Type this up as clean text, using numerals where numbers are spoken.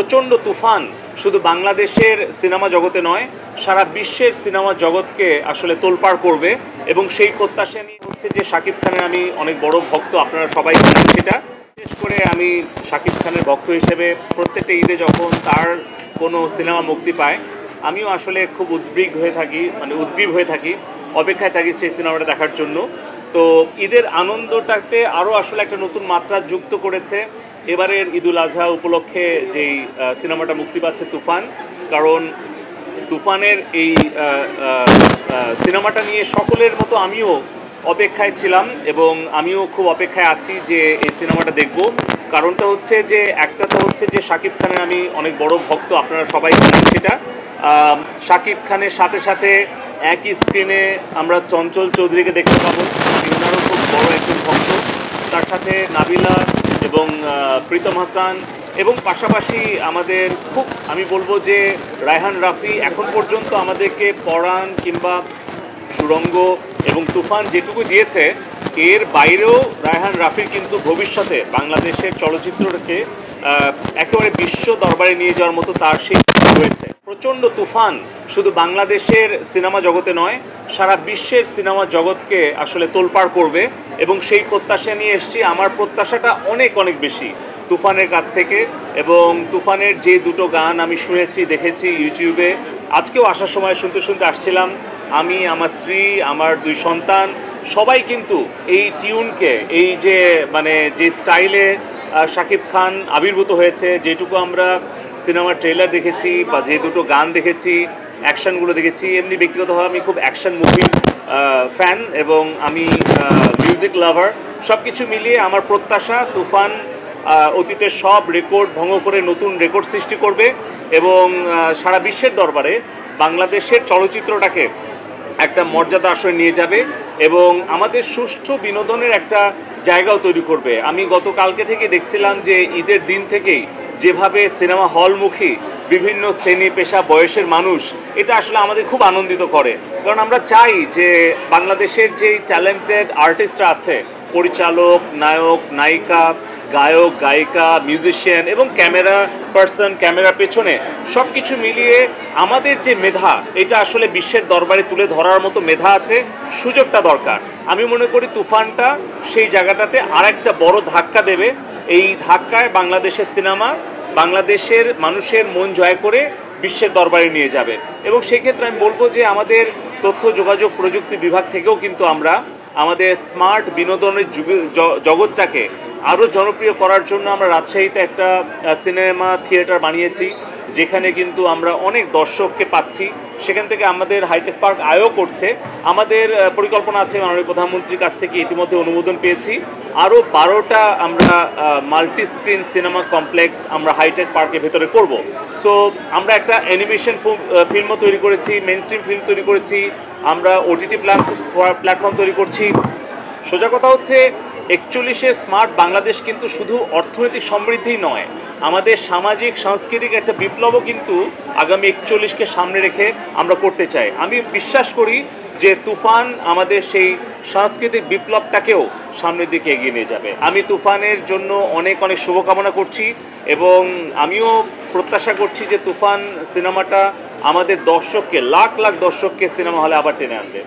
প্রচণ্ড তুফান শুধু বাংলাদেশের সিনেমা জগতে নয়, সারা বিশ্বের সিনেমা জগৎকে আসলে তোলপাড় করবে এবং সেই প্রত্যাশা নিয়ে হচ্ছে যে শাকিব খানের আমি অনেক বড় ভক্ত, আপনারা সবাই জানেন সেটা। বিশেষ করে আমি শাকিব খানের ভক্ত হিসেবে প্রত্যেকটা ঈদে যখন তার কোনো সিনেমা মুক্তি পায় আমিও আসলে খুব উদ্বিগ্ন হয়ে থাকি, অপেক্ষায় থাকি সেই সিনেমাটা দেখার জন্য। তো ঈদের আনন্দটাতে আরও আসলে একটা নতুন মাত্রা যুক্ত করেছে এবারের ঈদুল আজহা উপলক্ষে যেই সিনেমাটা মুক্তি পাচ্ছে তুফান। কারণ তুফানের এই সিনেমাটা নিয়ে সকলের মতো আমিও অপেক্ষায় ছিলাম এবং আমিও খুব অপেক্ষায় আছি যে এই সিনেমাটা দেখব। কারণটা হচ্ছে যে একটা তো হচ্ছে যে শাকিব খানের আমি অনেক বড় ভক্ত, আপনারা সবাই জানেন সেটা। শাকিব খানের সাথে সাথে একই স্ক্রিনে আমরা চঞ্চল চৌধুরীকে দেখতে পাবো, ওনারও খুব বড় একজন ভক্ত। তার সাথে নাবিলা এবং প্রীতম হাসান এবং পাশাপাশি আমাদের খুব আমি বলবো যে রায়হান রাফি এখন পর্যন্ত আমাদেরকে পরাণ কিংবা সুরঙ্গ এবং তুফান যেটুকু দিয়েছে এর বাইরেও রায়হান রাফির কিন্তু ভবিষ্যতে বাংলাদেশের চলচ্চিত্রকে একেবারে বিশ্ব দরবারে নিয়ে যাওয়ার মতো তার সেই রয়েছে। প্রচণ্ড তুফান শুধু বাংলাদেশের সিনেমা জগতে নয়, সারা বিশ্বের সিনেমা জগৎকে আসলে তোলপাড় করবে এবং সেই প্রত্যাশা নিয়ে এসেছি। আমার প্রত্যাশাটা অনেক অনেক বেশি তুফানের কাছ থেকে, এবং তুফানের যে দুটো গান আমি শুনেছি দেখেছি ইউটিউবে, আজকেও আসার সময় শুনতে শুনতে আসছিলাম। আমি, আমার স্ত্রী, আমার দুই সন্তান সবাই কিন্তু এই টিউনকে, এই যে যে স্টাইলে শাকিব খান আবির্ভূত হয়েছে, যেটুকু আমরা সিনেমার ট্রেলার দেখেছি বা যে দুটো গান দেখেছি, অ্যাকশানগুলো দেখেছি, এমনি ব্যক্তিগতভাবে আমি খুব অ্যাকশান মুভি ফ্যান এবং আমি মিউজিক লাভার। সব কিছু মিলিয়ে আমার প্রত্যাশা তুফান অতীতের সব রেকর্ড ভঙ্গ করে নতুন রেকর্ড সৃষ্টি করবে এবং সারা বিশ্বের দরবারে বাংলাদেশের চলচ্চিত্রটাকে একটা মর্যাদা আসরে নিয়ে যাবে এবং আমাদের সুষ্ঠু বিনোদনের একটা জায়গাও তৈরি করবে। আমি গতকালকে থেকে দেখছিলাম যে ঈদের দিন থেকেই যেভাবে সিনেমা হলমুখী বিভিন্ন শ্রেণী পেশা বয়সের মানুষ, এটা আসলে আমাদের খুব আনন্দিত করে। কারণ আমরা চাই যে বাংলাদেশের যেই ট্যালেন্টেড আর্টিস্টরা আছে, পরিচালক, নায়ক, নায়িকা, গায়ক, গায়িকা, মিউজিশিয়ান এবং ক্যামেরা পার্সন, ক্যামেরার পেছনে সব কিছু মিলিয়ে আমাদের যে মেধা, এটা আসলে বিশ্বের দরবারে তুলে ধরার মতো মেধা আছে, সুযোগটা দরকার। আমি মনে করি তুফানটা সেই জায়গাটাতে আরেকটা বড় ধাক্কা দেবে। এই ধাক্কায় বাংলাদেশের সিনেমা বাংলাদেশের মানুষের মন জয় করে বিশ্বের দরবারে নিয়ে যাবে এবং সেক্ষেত্রে আমি বলবো যে আমাদের তথ্য যোগাযোগ প্রযুক্তি বিভাগ থেকেও কিন্তু আমরা আমাদের স্মার্ট বিনোদনের জগৎটাকে আরও জনপ্রিয় করার জন্য আমরা রাজশাহীতে একটা সিনেমা থিয়েটার বানিয়েছি, যেখানে কিন্তু আমরা অনেক দর্শককে পাচ্ছি। সেখান থেকে আমাদের হাইটেক পার্ক আয়ও করছে। আমাদের পরিকল্পনা আছে, মাননীয় প্রধানমন্ত্রীর কাছ থেকে ইতিমধ্যে অনুমোদন পেয়েছি, আরও 12টা আমরা মাল্টি স্ক্রিন সিনেমা কমপ্লেক্স আমরা হাইটেক পার্কের ভেতরে করব। সো আমরা একটা অ্যানিমেশন ফিল্মও তৈরি করেছি, মেইন স্ট্রিম ফিল্ম তৈরি করেছি, আমরা ওটিটি প্ল্যাটফর্ম তৈরি করছি। সোজা কথা হচ্ছে 41-এর স্মার্ট বাংলাদেশ কিন্তু শুধু অর্থনৈতিক সমৃদ্ধি নয়, আমাদের সামাজিক সাংস্কৃতিক একটা বিপ্লবও কিন্তু আগামী 41কে সামনে রেখে আমরা করতে চাই। আমি বিশ্বাস করি যে তুফান আমাদের সেই সাংস্কৃতিক বিপ্লবটাকেও সামনের দিকে এগিয়ে নিয়ে যাবে। আমি তুফানের জন্য অনেক অনেক শুভকামনা করছি এবং আমিও প্রত্যাশা করছি যে তুফান সিনেমাটা আমাদের দর্শককে, লাখ লাখ দর্শককে সিনেমা হলে আবার টেনে আনবে।